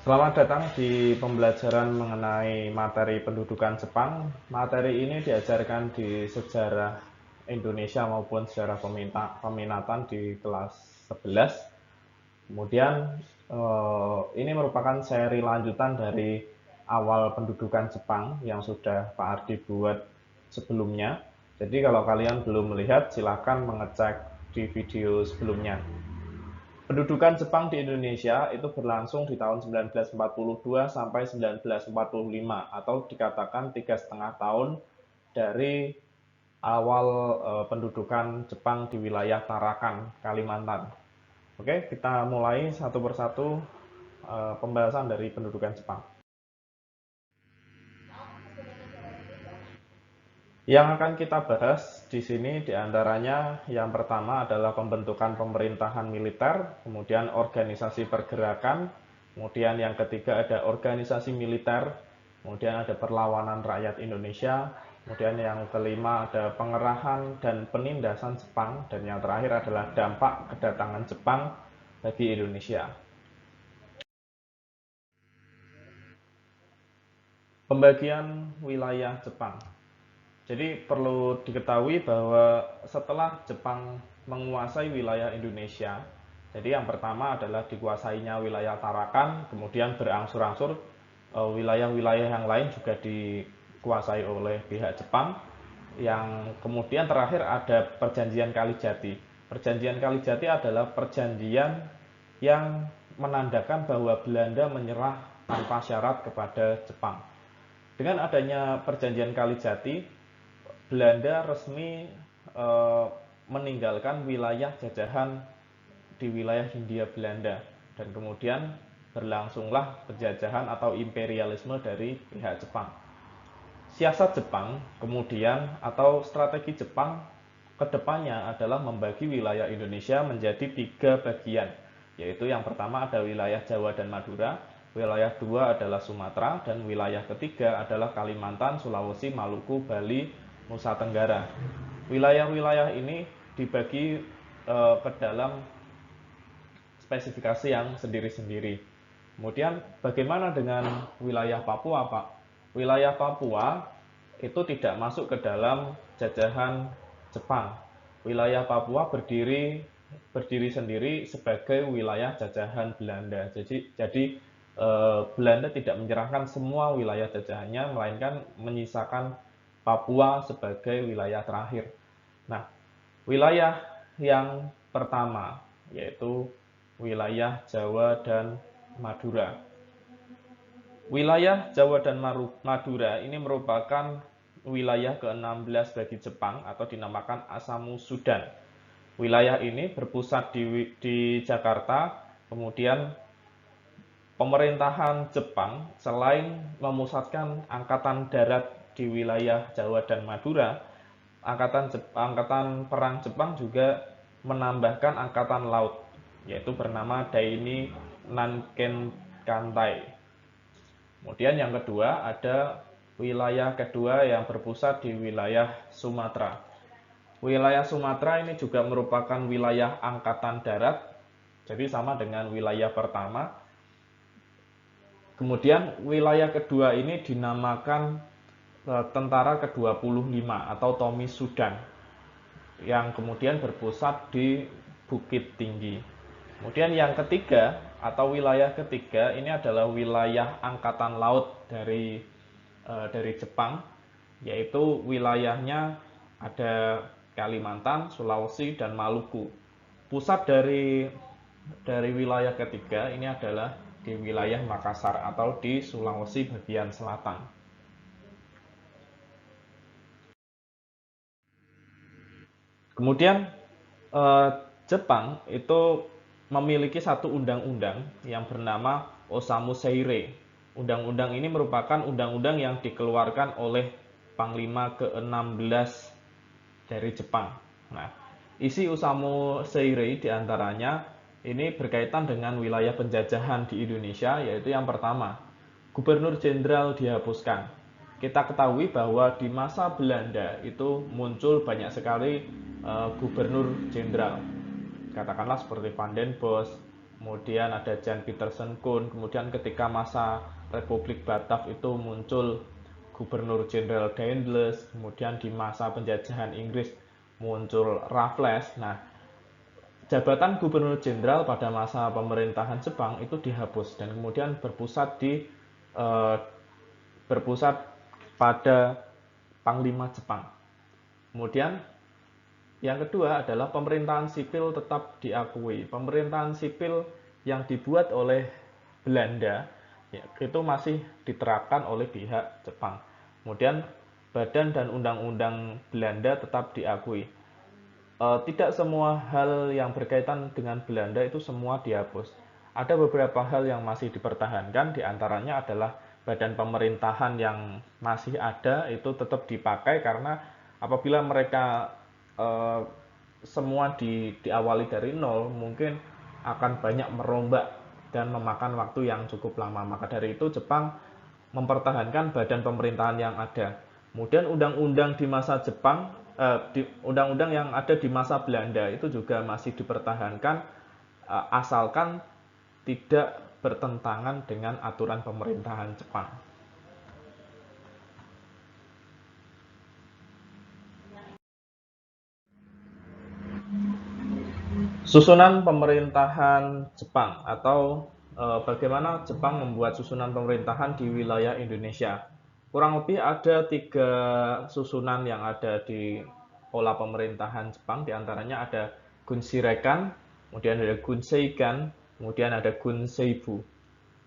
Selamat datang di pembelajaran mengenai materi pendudukan Jepang. Materi ini diajarkan di sejarah Indonesia maupun sejarah peminatan di kelas 11. Kemudian ini merupakan seri lanjutan dari awal pendudukan Jepang yang sudah Pak Ardi buat sebelumnya. Jadi kalau kalian belum melihat, silakan mengecek di video sebelumnya. Pendudukan Jepang di Indonesia itu berlangsung di tahun 1942 sampai 1945 atau dikatakan 3,5 tahun dari awal pendudukan Jepang di wilayah Tarakan, Kalimantan. Oke, kita mulai satu persatu pembahasan dari pendudukan Jepang. Yang akan kita bahas di sini diantaranya yang pertama adalah pembentukan pemerintahan militer, kemudian organisasi pergerakan, kemudian yang ketiga ada organisasi militer, kemudian ada perlawanan rakyat Indonesia, kemudian yang kelima ada pengerahan dan penindasan Jepang, dan yang terakhir adalah dampak kedatangan Jepang bagi Indonesia. Pembagian wilayah Jepang. Jadi perlu diketahui bahwa setelah Jepang menguasai wilayah Indonesia, jadi yang pertama adalah dikuasainya wilayah Tarakan, kemudian berangsur-angsur wilayah-wilayah yang lain juga dikuasai oleh pihak Jepang, yang kemudian terakhir ada Perjanjian Kalijati. Perjanjian Kalijati adalah perjanjian yang menandakan bahwa Belanda menyerah tanpa syarat kepada Jepang. Dengan adanya Perjanjian Kalijati, Belanda resmi meninggalkan wilayah jajahan di wilayah Hindia Belanda, dan kemudian berlangsunglah penjajahan atau imperialisme dari pihak Jepang. Siasat Jepang kemudian atau strategi Jepang kedepannya adalah membagi wilayah Indonesia menjadi 3 bagian, yaitu yang pertama ada wilayah Jawa dan Madura, wilayah 2 adalah Sumatera, dan wilayah ketiga adalah Kalimantan, Sulawesi, Maluku, Bali, Nusa Tenggara. Wilayah-wilayah ini dibagi ke dalam spesifikasi yang sendiri-sendiri. Kemudian bagaimana dengan wilayah Papua, Pak? Wilayah Papua itu tidak masuk ke dalam jajahan Jepang. Wilayah Papua berdiri sendiri sebagai wilayah jajahan Belanda. Jadi Belanda tidak menyerahkan semua wilayah jajahannya, melainkan menyisakan Papua sebagai wilayah terakhir. Nah, wilayah yang pertama yaitu wilayah Jawa dan Madura. Wilayah Jawa dan Madura ini merupakan wilayah ke-16 bagi Jepang atau dinamakan Asamu Sudan. Wilayah ini berpusat di Jakarta, kemudian pemerintahan Jepang selain memusatkan angkatan darat di wilayah Jawa dan Madura, angkatan perang Jepang juga menambahkan angkatan laut, yaitu bernama Daini Nankenkantai. Kemudian yang kedua ada wilayah kedua yang berpusat di wilayah Sumatera. Wilayah Sumatera ini juga merupakan wilayah angkatan darat, jadi sama dengan wilayah pertama. Kemudian wilayah kedua ini dinamakan Tentara ke-25 atau Tomi Sudan, yang kemudian berpusat di Bukit Tinggi. Kemudian yang ketiga atau wilayah ketiga ini adalah wilayah angkatan laut dari Jepang, yaitu wilayahnya ada Kalimantan, Sulawesi, dan Maluku. Pusat dari wilayah ketiga ini adalah di wilayah Makassar atau di Sulawesi bagian selatan. Kemudian Jepang itu memiliki satu undang-undang yang bernama Osamu Seirei. Undang-undang ini merupakan undang-undang yang dikeluarkan oleh Panglima ke-16 dari Jepang. Nah, isi Osamu Seirei diantaranya ini berkaitan dengan wilayah penjajahan di Indonesia, yaitu yang pertama, Gubernur Jenderal dihapuskan. Kita ketahui bahwa di masa Belanda itu muncul banyak sekali gubernur jenderal, katakanlah seperti Van den Bosch, kemudian ada Jan Pietersen Koen, kemudian ketika masa Republik Batak itu muncul Gubernur Jenderal Daendels, kemudian di masa penjajahan Inggris muncul Raffles. Nah, jabatan Gubernur Jenderal pada masa pemerintahan Jepang itu dihapus dan kemudian eh, berpusat pada Panglima Jepang. Kemudian yang kedua adalah pemerintahan sipil tetap diakui. Pemerintahan sipil yang dibuat oleh Belanda ya, itu masih diterapkan oleh pihak Jepang. Kemudian badan dan undang-undang Belanda tetap diakui. Tidak semua hal yang berkaitan dengan Belanda itu semua dihapus. Ada beberapa hal yang masih dipertahankan, diantaranya adalah badan pemerintahan yang masih ada itu tetap dipakai karena apabila mereka eh, semua diawali dari nol, mungkin akan banyak merombak dan memakan waktu yang cukup lama. Maka dari itu Jepang mempertahankan badan pemerintahan yang ada. Kemudian undang-undang di masa Jepang, undang-undang yang ada di masa Belanda itu juga masih dipertahankan asalkan tidak bertentangan dengan aturan pemerintahan Jepang. Susunan pemerintahan Jepang atau bagaimana Jepang membuat susunan pemerintahan di wilayah Indonesia. Kurang lebih ada 3 susunan yang ada di pola pemerintahan Jepang, diantaranya ada Gunshirekan, kemudian ada Gunseikan, kemudian ada Gunseibu.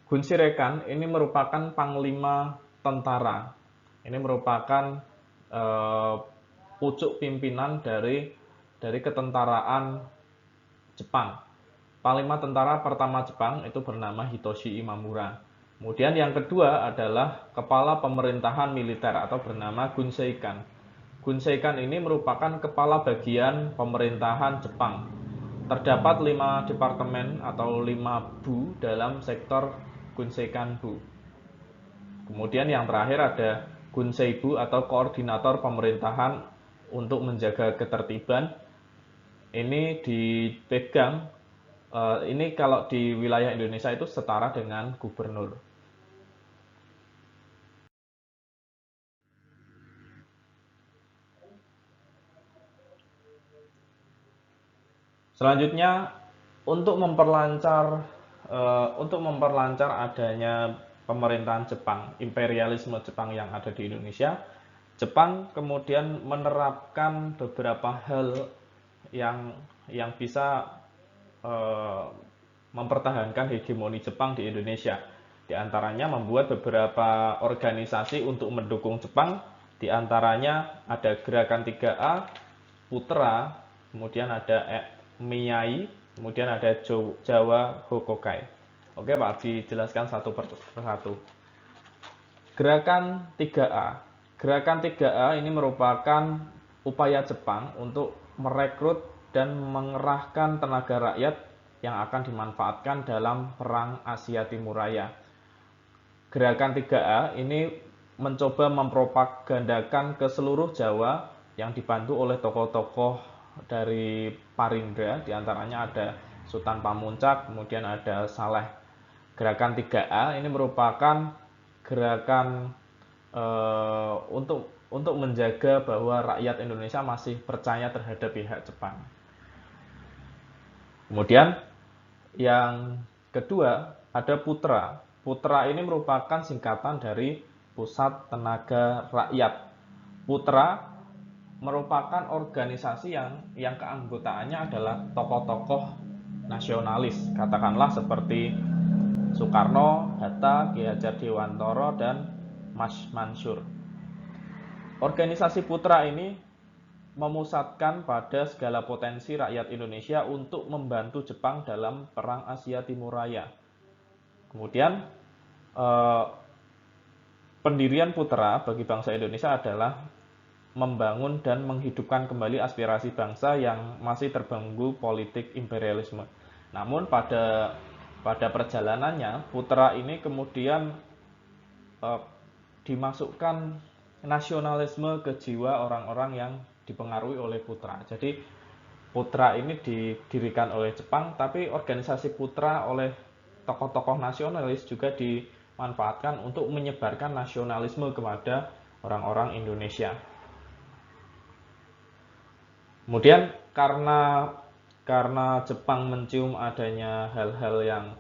Gunshirekan ini merupakan panglima tentara. Ini merupakan eh, pucuk pimpinan dari ketentaraan Jepang. Panglima tentara pertama Jepang itu bernama Hitoshi Imamura. Kemudian yang kedua adalah kepala pemerintahan militer atau bernama Gunseikan. Gunseikan ini merupakan kepala bagian pemerintahan Jepang. Terdapat 5 departemen atau 5 bu dalam sektor Gunseikan Bu. Kemudian yang terakhir ada Gunseibu atau koordinator pemerintahan untuk menjaga ketertiban. Ini dipegang, ini kalau di wilayah Indonesia itu setara dengan gubernur. Selanjutnya untuk memperlancar adanya pemerintahan Jepang, imperialisme Jepang yang ada di Indonesia, Jepang kemudian menerapkan beberapa hal yang bisa eh, mempertahankan hegemoni Jepang di Indonesia. Di antaranya membuat beberapa organisasi untuk mendukung Jepang, di antaranya ada Gerakan 3A, Putra, kemudian ada Miyai, kemudian ada Jawa Hokokai. Oke Pak, dijelaskan satu persatu. Gerakan 3A. Gerakan 3A ini merupakan upaya Jepang untuk merekrut dan mengerahkan tenaga rakyat yang akan dimanfaatkan dalam Perang Asia Timur Raya. Gerakan 3A ini mencoba mempropagandakan ke seluruh Jawa yang dibantu oleh tokoh-tokoh dari Parindra, diantaranya ada Sultan Pamuntjak, kemudian ada Saleh. Gerakan 3A ini merupakan gerakan untuk menjaga bahwa rakyat Indonesia masih percaya terhadap pihak Jepang. Kemudian yang kedua ada Putra. Putra ini merupakan singkatan dari Pusat Tenaga Rakyat. Putra merupakan organisasi yang keanggotaannya adalah tokoh-tokoh nasionalis, katakanlah seperti Soekarno, Hatta, Ki Hajar Dewantara, dan Mas Mansur. Organisasi Putra ini memusatkan pada segala potensi rakyat Indonesia untuk membantu Jepang dalam Perang Asia Timur Raya. Kemudian pendirian Putra bagi bangsa Indonesia adalah membangun dan menghidupkan kembali aspirasi bangsa yang masih terbelenggu politik imperialisme. Namun pada perjalanannya Putra ini kemudian dimasukkan nasionalisme ke jiwa orang-orang yang dipengaruhi oleh Putra. Jadi Putra ini didirikan oleh Jepang, tapi organisasi Putra oleh tokoh-tokoh nasionalis juga dimanfaatkan untuk menyebarkan nasionalisme kepada orang-orang Indonesia. Kemudian karena Jepang mencium adanya hal-hal yang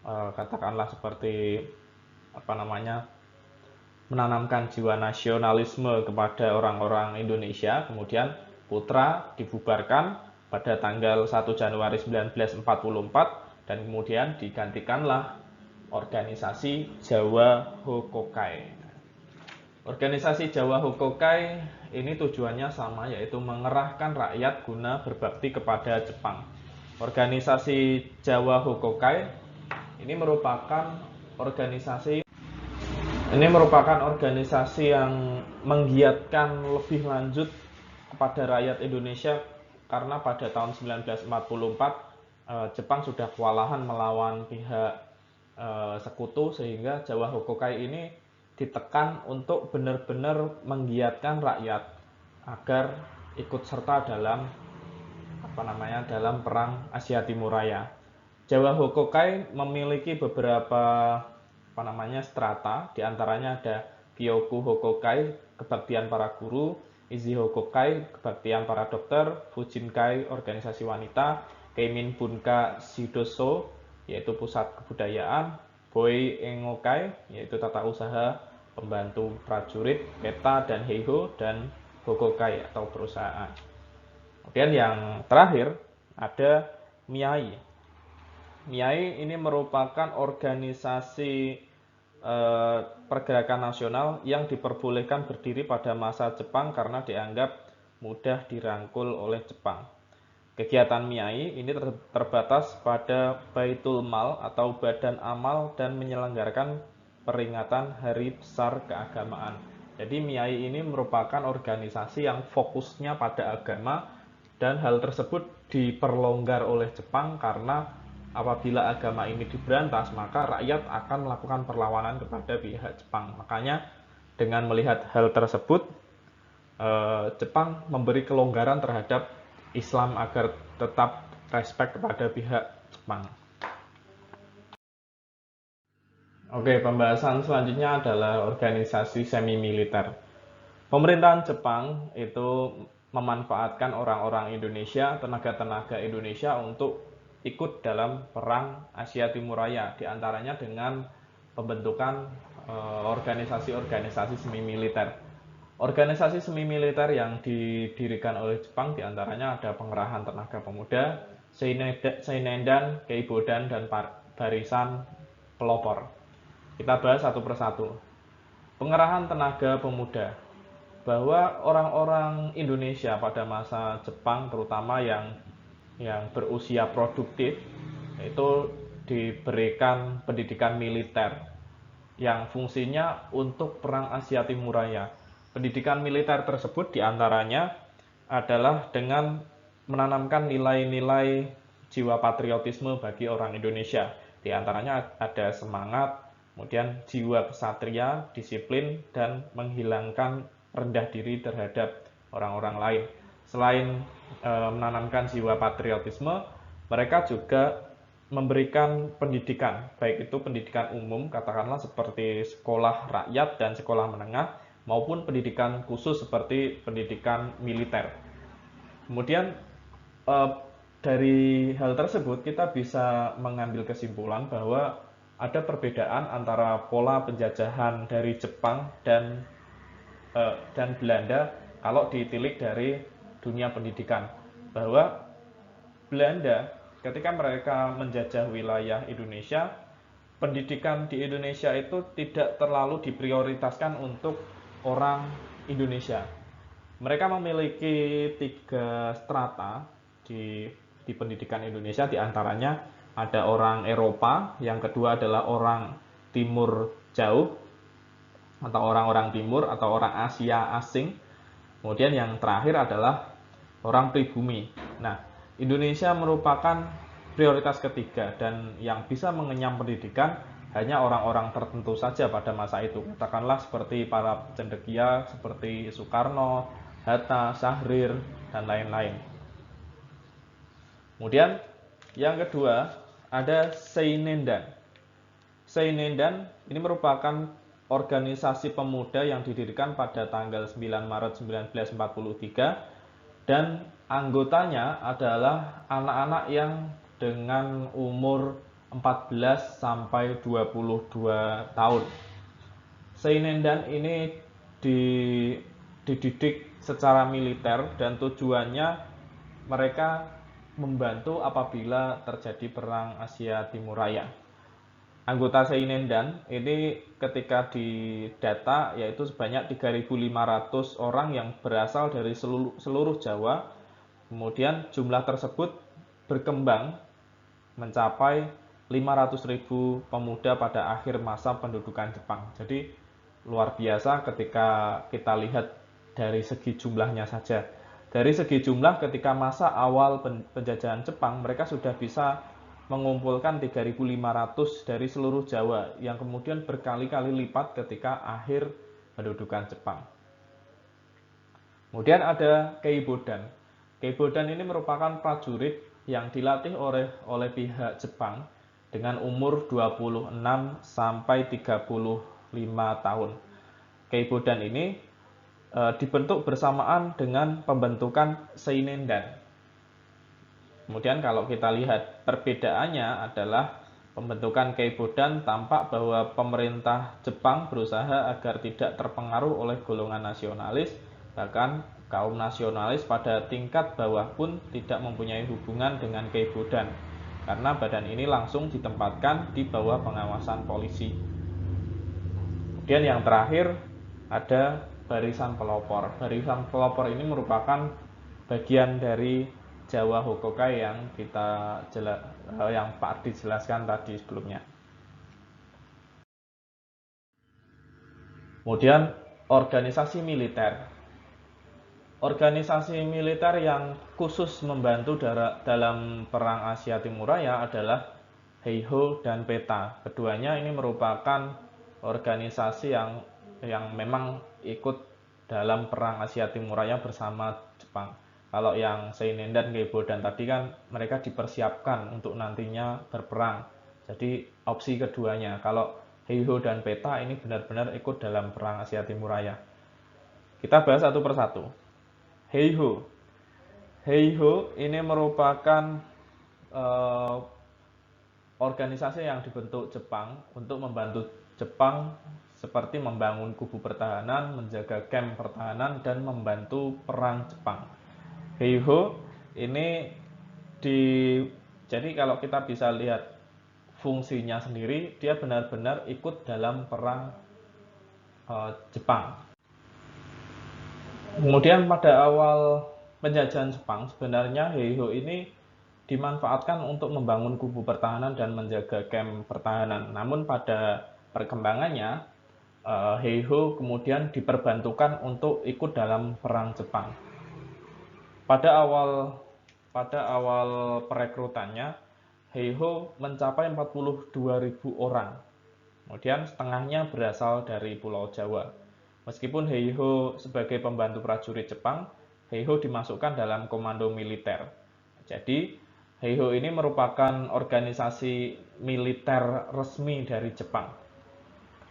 katakanlah seperti menanamkan jiwa nasionalisme kepada orang-orang Indonesia, kemudian Putra dibubarkan pada tanggal 1 Januari 1944 dan kemudian digantikanlah organisasi Jawa Hokokai. Organisasi Jawa Hokokai ini tujuannya sama, yaitu mengerahkan rakyat guna berbakti kepada Jepang. Organisasi Jawa Hokokai ini merupakan organisasi yang menggiatkan lebih lanjut kepada rakyat Indonesia karena pada tahun 1944 Jepang sudah kewalahan melawan pihak sekutu, sehingga Jawa Hokokai ini ditekan untuk benar-benar menggiatkan rakyat agar ikut serta dalam perang Asia Timur Raya. Jawa Hokokai memiliki beberapa strata, diantaranya ada Kyoku Hokokai, kebaktian para guru, Izi Hokokai, kebaktian para dokter, Fujinkai, organisasi wanita, Keimin Bunka Shidoso, yaitu pusat kebudayaan, Boi Engokai, yaitu tata usaha pembantu prajurit, Peta dan Heiho, dan Hokokai atau perusahaan. Kemudian yang terakhir ada Miai. Miai ini merupakan organisasi pergerakan nasional yang diperbolehkan berdiri pada masa Jepang karena dianggap mudah dirangkul oleh Jepang. Kegiatan Miai ini terbatas pada Baitul Mal atau badan amal dan menyelenggarakan peringatan hari besar keagamaan. Jadi Miai ini merupakan organisasi yang fokusnya pada agama, dan hal tersebut diperlonggar oleh Jepang karena apabila agama ini diberantas, maka rakyat akan melakukan perlawanan kepada pihak Jepang. Makanya dengan melihat hal tersebut, Jepang memberi kelonggaran terhadap Islam agar tetap respect kepada pihak Jepang. Oke, pembahasan selanjutnya adalah organisasi semi-militer. Pemerintahan Jepang itu memanfaatkan orang-orang Indonesia, tenaga-tenaga Indonesia untuk ikut dalam perang Asia Timur Raya, diantaranya dengan pembentukan organisasi-organisasi semi-militer. Organisasi semi-militer yang didirikan oleh Jepang diantaranya ada Pengerahan Tenaga Pemuda, Seinendan, Keibodan, dan Barisan Pelopor. Kita bahas satu persatu. Pengerahan Tenaga Pemuda, bahwa orang-orang Indonesia pada masa Jepang, terutama yang berusia produktif, itu diberikan pendidikan militer yang fungsinya untuk perang Asia Timur Raya. Pendidikan militer tersebut diantaranya adalah dengan menanamkan nilai-nilai jiwa patriotisme bagi orang Indonesia. Di antaranya ada semangat, kemudian jiwa kesatria, disiplin, dan menghilangkan rendah diri terhadap orang-orang lain. Selain menanamkan jiwa patriotisme, mereka juga memberikan pendidikan, baik itu pendidikan umum, katakanlah seperti sekolah rakyat dan sekolah menengah, maupun pendidikan khusus seperti pendidikan militer. Kemudian dari hal tersebut kita bisa mengambil kesimpulan bahwa ada perbedaan antara pola penjajahan dari Jepang dan Belanda kalau ditilik dari dunia pendidikan, bahwa Belanda ketika mereka menjajah wilayah Indonesia, pendidikan di Indonesia itu tidak terlalu diprioritaskan untuk orang Indonesia. Mereka memiliki 3 strata di pendidikan Indonesia, diantaranya ada orang Eropa, yang kedua adalah orang Timur Jauh atau orang-orang Timur atau orang Asia asing, kemudian yang terakhir adalah orang pribumi. Nah, Indonesia merupakan prioritas ketiga, dan yang bisa mengenyam pendidikan hanya orang-orang tertentu saja pada masa itu. Katakanlah seperti para cendekia seperti Soekarno, Hatta, Syahrir, dan lain-lain. Kemudian yang kedua ada Seinendan. Seinendan ini merupakan organisasi pemuda yang didirikan pada tanggal 9 Maret 1943 dan anggotanya adalah anak-anak yang dengan umur 14 sampai 22 tahun. Seinendan ini dididik secara militer dan tujuannya mereka membantu apabila terjadi perang Asia Timur Raya. Anggota Seinendan ini ketika didata yaitu sebanyak 3.500 orang yang berasal dari seluruh Jawa. Kemudian jumlah tersebut berkembang mencapai 500.000 pemuda pada akhir masa pendudukan Jepang. Jadi luar biasa ketika kita lihat dari segi jumlahnya saja. Dari segi jumlah ketika masa awal penjajahan Jepang, mereka sudah bisa mengumpulkan 3.500 dari seluruh Jawa yang kemudian berkali-kali lipat ketika akhir pendudukan Jepang. Kemudian ada Keibodan. Keibodan ini merupakan prajurit yang dilatih oleh pihak Jepang dengan umur 26 sampai 35 tahun. Keibodan ini dibentuk bersamaan dengan pembentukan Seinendan. Kemudian kalau kita lihat perbedaannya adalah pembentukan Keibodan tampak bahwa pemerintah Jepang berusaha agar tidak terpengaruh oleh golongan nasionalis, bahkan kaum nasionalis pada tingkat bawah pun tidak mempunyai hubungan dengan Keibodan, karena badan ini langsung ditempatkan di bawah pengawasan polisi. Kemudian yang terakhir ada Barisan Pelopor. Barisan Pelopor ini merupakan bagian dari Jawa Hokokai yang Pak Ardi jelaskan tadi sebelumnya. Kemudian organisasi militer. Organisasi militer yang khusus membantu dalam Perang Asia Timur Raya adalah Heiho dan PETA. Keduanya ini merupakan organisasi yang memang ikut dalam Perang Asia Timur Raya bersama Jepang. Kalau yang Seinendan, Keibodan tadi kan mereka dipersiapkan untuk nantinya berperang. Jadi opsi keduanya. Kalau Heiho dan PETA ini benar-benar ikut dalam Perang Asia Timur Raya. Kita bahas satu persatu. Heiho. Heiho ini merupakan organisasi yang dibentuk Jepang untuk membantu Jepang seperti membangun kubu pertahanan, menjaga camp pertahanan, dan membantu perang Jepang. Heiho ini jadi kalau kita bisa lihat fungsinya sendiri, dia benar-benar ikut dalam perang Jepang. Kemudian pada awal penjajahan Jepang, sebenarnya Heiho ini dimanfaatkan untuk membangun kubu pertahanan dan menjaga camp pertahanan. Namun pada perkembangannya, Heiho kemudian diperbantukan untuk ikut dalam perang Jepang. Pada awal perekrutannya, Heiho mencapai 42.000 orang. Kemudian setengahnya berasal dari Pulau Jawa. Meskipun Heiho sebagai pembantu prajurit Jepang, Heiho dimasukkan dalam komando militer. Jadi, Heiho ini merupakan organisasi militer resmi dari Jepang.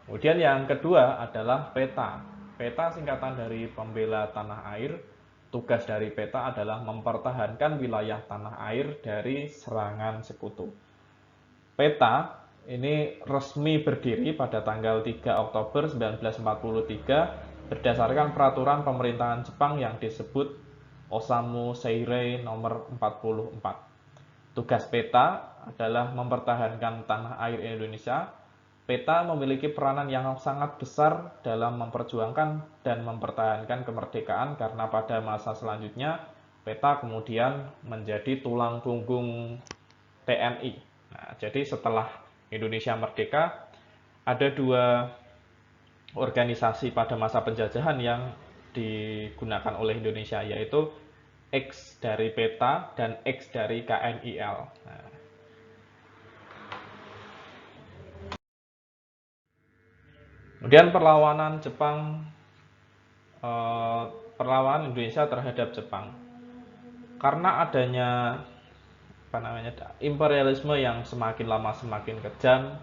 Kemudian yang kedua adalah PETA. PETA singkatan dari Pembela Tanah Air. Tugas dari PETA adalah mempertahankan wilayah tanah air dari serangan sekutu. PETA ini resmi berdiri pada tanggal 3 Oktober 1943 berdasarkan peraturan pemerintahan Jepang yang disebut Osamu Seirei nomor 44. Tugas PETA adalah mempertahankan tanah air Indonesia. PETA memiliki peranan yang sangat besar dalam memperjuangkan dan mempertahankan kemerdekaan karena pada masa selanjutnya PETA kemudian menjadi tulang punggung TNI. Nah, jadi setelah Indonesia merdeka, ada dua organisasi pada masa penjajahan yang digunakan oleh Indonesia, yaitu X dari PETA dan X dari KNIL. Nah, kemudian perlawanan Indonesia terhadap Jepang. Karena adanya imperialisme yang semakin lama semakin kejam,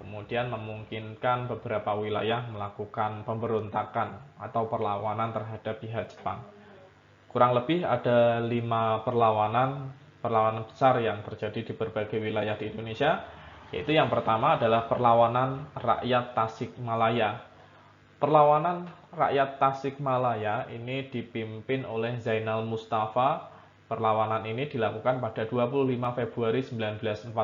kemudian memungkinkan beberapa wilayah melakukan pemberontakan atau perlawanan terhadap pihak Jepang. Kurang lebih ada 5 perlawanan besar yang terjadi di berbagai wilayah di Indonesia, yaitu yang pertama adalah perlawanan rakyat Tasikmalaya. Perlawanan rakyat Tasikmalaya ini dipimpin oleh Zainal Mustafa. Perlawanan ini dilakukan pada 25 Februari 1944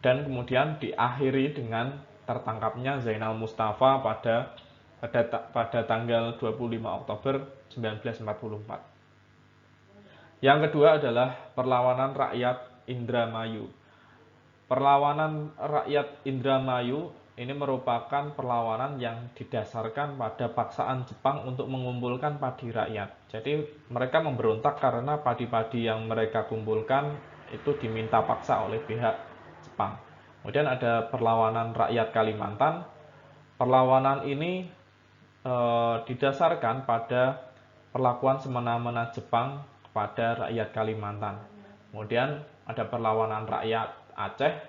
dan kemudian diakhiri dengan tertangkapnya Zainal Mustafa pada tanggal 25 Oktober 1944. Yang kedua adalah perlawanan rakyat Indramayu. Perlawanan rakyat Indramayu ini merupakan perlawanan yang didasarkan pada paksaan Jepang untuk mengumpulkan padi rakyat. Jadi mereka memberontak karena padi-padi yang mereka kumpulkan itu diminta paksa oleh pihak Jepang. Kemudian ada perlawanan rakyat Kalimantan. Perlawanan ini didasarkan pada perlakuan semena-mena Jepang kepada rakyat Kalimantan. Kemudian ada perlawanan rakyat Aceh.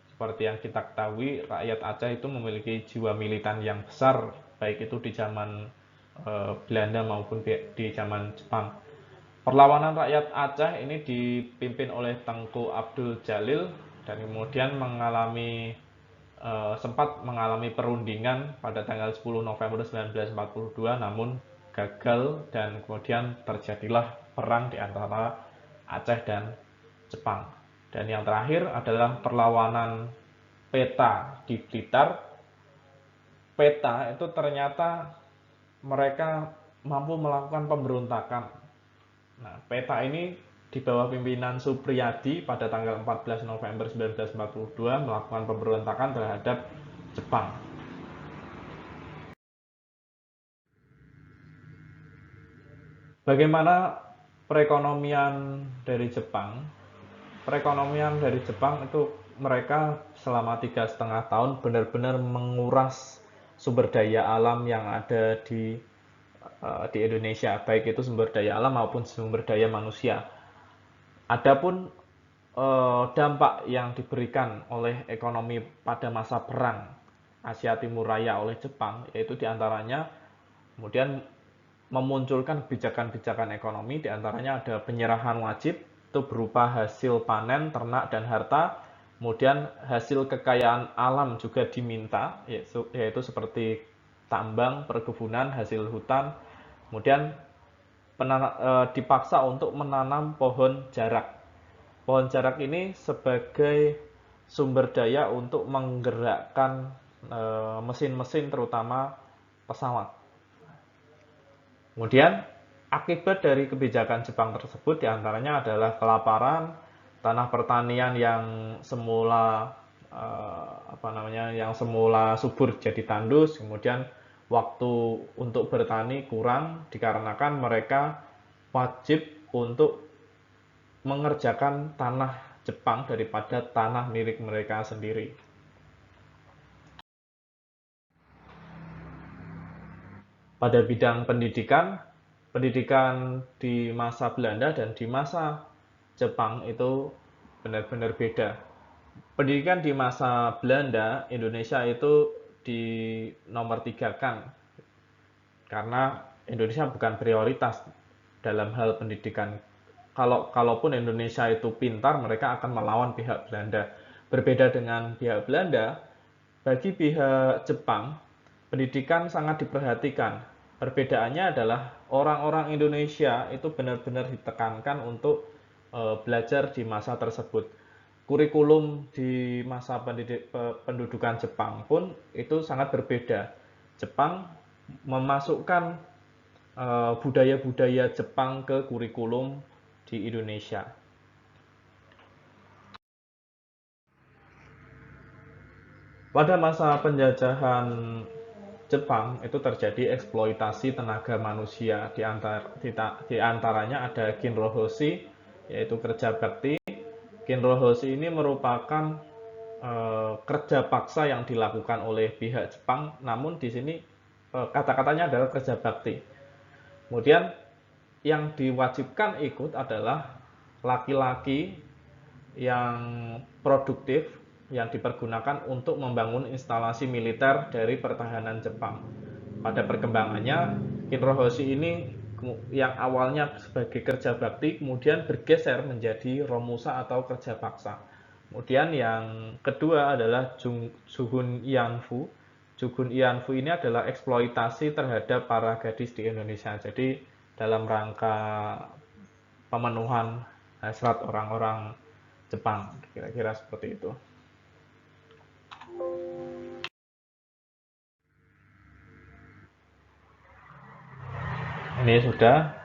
Seperti yang kita ketahui, rakyat Aceh itu memiliki jiwa militan yang besar, baik itu di zaman Belanda maupun di zaman Jepang. Perlawanan rakyat Aceh ini dipimpin oleh Tengku Abdul Jalil dan kemudian sempat mengalami perundingan pada tanggal 10 November 1942, namun gagal dan kemudian terjadilah perang di antara Aceh dan Jepang. Dan yang terakhir adalah perlawanan Peta di Blitar. Peta itu ternyata mereka mampu melakukan pemberontakan. Nah, Peta ini di bawah pimpinan Supriyadi pada tanggal 14 November 1942 melakukan pemberontakan terhadap Jepang. Bagaimana perekonomian dari Jepang? Perekonomian dari Jepang itu mereka selama 3,5 tahun benar-benar menguras sumber daya alam yang ada di Indonesia, baik itu sumber daya alam maupun sumber daya manusia. Adapun dampak yang diberikan oleh ekonomi pada masa perang Asia Timur Raya oleh Jepang, yaitu diantaranya kemudian memunculkan kebijakan-kebijakan ekonomi, diantaranya ada penyerahan wajib, itu berupa hasil panen, ternak, dan harta. Kemudian hasil kekayaan alam juga diminta, yaitu seperti tambang, perkebunan, hasil hutan. Kemudian dipaksa untuk menanam pohon jarak. Pohon jarak ini sebagai sumber daya untuk menggerakkan mesin-mesin terutama pesawat. Kemudian akibat dari kebijakan Jepang tersebut diantaranya adalah kelaparan, tanah pertanian yang semula subur jadi tandus, kemudian waktu untuk bertani kurang dikarenakan mereka wajib untuk mengerjakan tanah Jepang daripada tanah milik mereka sendiri. Pada bidang pendidikan di masa Belanda dan di masa Jepang itu benar-benar beda. Pendidikan di masa Belanda, Indonesia itu nomor 3-kan karena Indonesia bukan prioritas dalam hal pendidikan. Kalaupun Indonesia itu pintar, mereka akan melawan pihak Belanda. Berbeda dengan pihak Belanda, bagi pihak Jepang, pendidikan sangat diperhatikan. Perbedaannya adalah orang-orang Indonesia itu benar-benar ditekankan untuk belajar di masa tersebut. Kurikulum di masa pendudukan Jepang pun itu sangat berbeda. Jepang memasukkan budaya-budaya Jepang ke kurikulum di Indonesia. Pada masa penjajahan Jepang itu terjadi eksploitasi tenaga manusia, di antaranya ada Kinrohoshi, yaitu kerja bakti. Kinrohoshi ini merupakan kerja paksa yang dilakukan oleh pihak Jepang, namun di sini kata-katanya adalah kerja bakti. Kemudian yang diwajibkan ikut adalah laki-laki yang produktif yang dipergunakan untuk membangun instalasi militer dari pertahanan Jepang. Pada perkembangannya, Kinrohoshi ini yang awalnya sebagai kerja bakti kemudian bergeser menjadi romusa atau kerja paksa. Kemudian yang kedua adalah Juhun Ianfu. Juhun Ianfu ini adalah eksploitasi terhadap para gadis di Indonesia. Jadi dalam rangka pemenuhan hasrat orang-orang Jepang, kira-kira seperti itu. Ini sudah.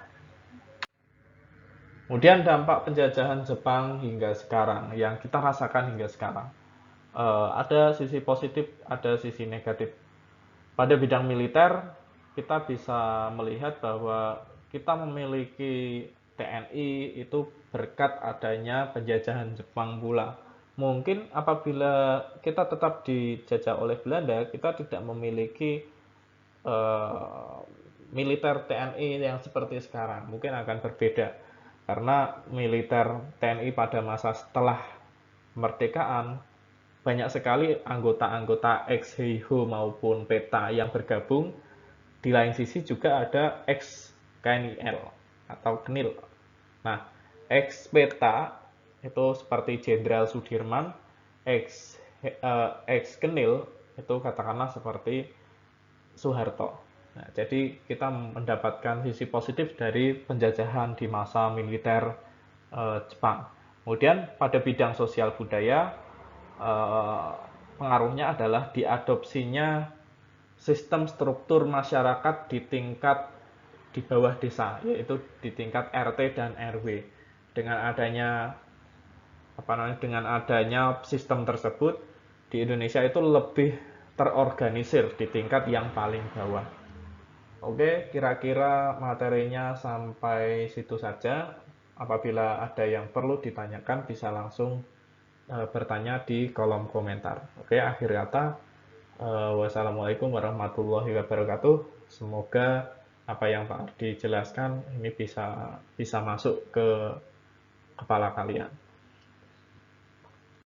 Kemudian dampak penjajahan Jepang hingga sekarang, yang kita rasakan hingga sekarang. Ada sisi positif, ada sisi negatif. Pada bidang militer, kita bisa melihat bahwa kita memiliki TNI itu berkat adanya penjajahan Jepang pula. Mungkin apabila kita tetap dijajah oleh Belanda, kita tidak memiliki eh, militer TNI yang seperti sekarang. Mungkin akan berbeda. Karena militer TNI pada masa setelah kemerdekaan banyak sekali anggota-anggota ex-Heiho maupun PETA yang bergabung. Di lain sisi juga ada ex-KNIL atau KNIL. Nah, ex-PETA itu seperti Jenderal Sudirman, ex-KNIL itu katakanlah seperti Soeharto. Nah, jadi kita mendapatkan sisi positif dari penjajahan di masa militer Jepang. Kemudian pada bidang sosial budaya, pengaruhnya adalah diadopsinya sistem struktur masyarakat di tingkat di bawah desa, yaitu di tingkat RT dan RW. Dengan adanya sistem tersebut di Indonesia itu lebih terorganisir di tingkat yang paling bawah. Oke, kira-kira materinya sampai situ saja. Apabila ada yang perlu ditanyakan bisa langsung bertanya di kolom komentar. Oke, akhir kata, wassalamualaikum warahmatullahi wabarakatuh. Semoga apa yang Pak Ardi jelaskan ini bisa masuk ke kepala kalian.